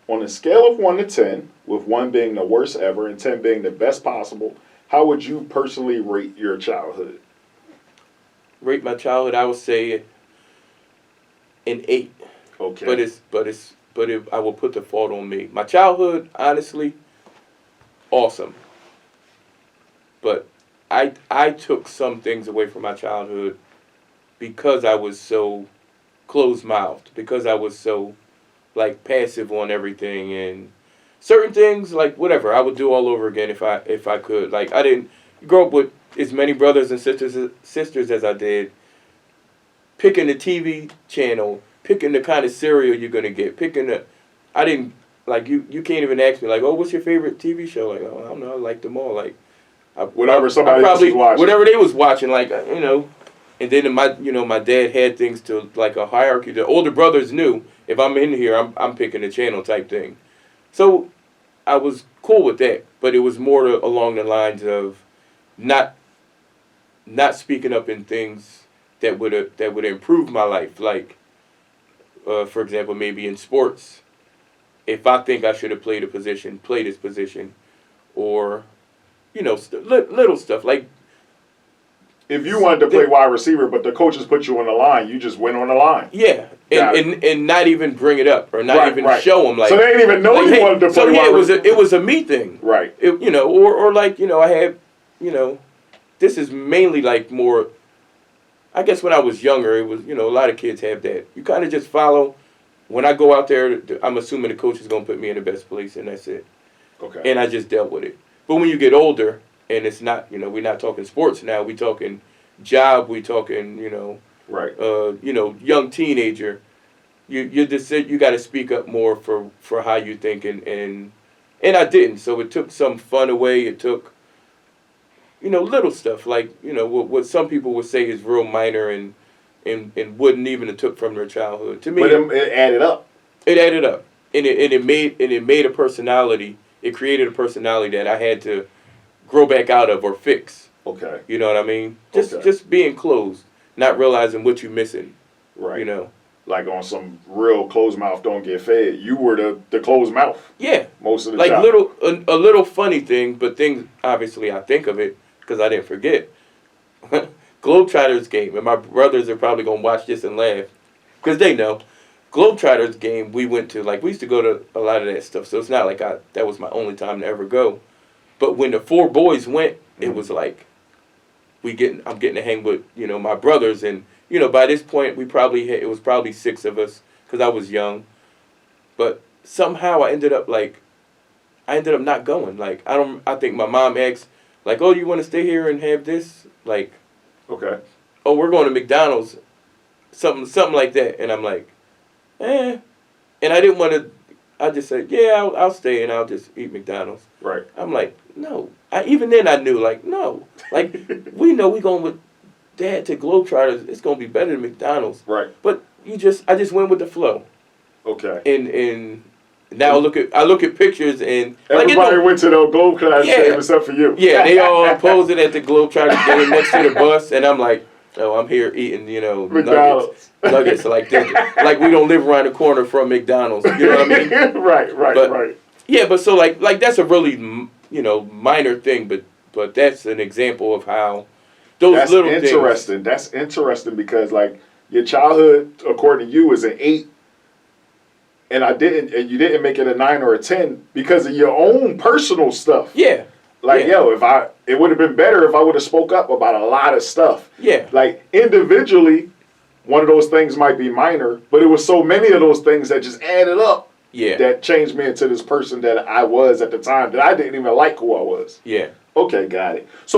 On a scale of 1 to 10, with 1 being the worst ever and 10 being the best possible, how would you personally rate your childhood? Rate my childhood, I would say an 8. Okay. But I will put the fault on me. My childhood, honestly, awesome. But I took some things away from my childhood because I was so closed-mouthed, because I was so like passive on everything, and certain things like whatever I would do all over again if I could. Like I didn't grow up with as many brothers and sisters as I did. Picking the TV channel, picking the kind of cereal you're gonna get, I didn't like you can't even ask me like, oh, what's your favorite TV show? Like, oh, I don't know, I like them all. Like Whatever somebody else was watching. Whatever they was watching, like, and then my dad had things to like a hierarchy. The older brothers knew if I'm in here, I'm picking the channel type thing. So I was cool with that, but it was more along the lines of not speaking up in things that would improve my life. Like, for example, maybe in sports, if I think I should have played this position, or little stuff like. If you wanted to play wide receiver, but the coaches put you on the line, you just went on the line. Yeah, and not even bring it up or not even show them. Like, so they didn't even know you wanted to play. So yeah, it was a me thing. Right. Or like I had this is mainly like more. I guess when I was younger, it was a lot of kids have that. You kind of just follow. When I go out there, I'm assuming the coach is gonna put me in the best place, and that's it. Okay. And I just dealt with it. But when you get older. And it's not, we're not talking sports now. We talking job. We talking, right. Young teenager. You just said you got to speak up more for how you think, and I didn't. So it took some fun away. It took, little stuff like what some people would say is real minor and wouldn't even have took from their childhood. To me, but it added up. It added up, and it made a personality. It created a personality that I had to grow back out of or fix. Okay. You know what I mean? Just being closed, not realizing what you're missing. Right. Like on some real closed mouth don't get fed. You were the closed mouth. Yeah. Most of the time. Like a little funny thing, but things obviously I think of it because I didn't forget. Globetrotters game, and my brothers are probably gonna watch this and laugh because they know. Globetrotters game we went to, like we used to go to a lot of that stuff, so it's not like that was my only time to ever go. But when the 4 boys went, it was like I'm getting to hang with my brothers, and by this point it was probably 6 of us because I was young. But somehow I ended up not going. Like I think my mom asked like, oh, you want to stay here and have this? Like, okay. Oh, we're going to McDonald's, something like that, and I'm like, and I didn't want to. I just said, yeah, I'll stay and I'll just eat McDonald's. Right. I'm like, no. Even then I knew, like, no. Like, we know we going with Dad to Globetrotters. It's going to be better than McDonald's. Right. But I just went with the flow. Okay. And now I look at pictures and everybody went to the Globetrotters game except for you. Yeah, they all posing at the Globetrotters game next to the bus, and I'm like, oh, I'm here eating, nuggets like this. Like we don't live around the corner from McDonald's. You know what I mean? Right. Yeah, but so like that's a really minor thing, but that's an example of how those little things. That's interesting. That's interesting because like your childhood, according to you, is an 8, and you didn't make it a 9 or a 10 because of your own personal stuff. Yeah. Like, it would have been better if I would have spoke up about a lot of stuff. Yeah. Like, individually, one of those things might be minor, but it was so many of those things that just added up that changed me into this person that I was at the time that I didn't even like who I was. Yeah. Okay, got it. So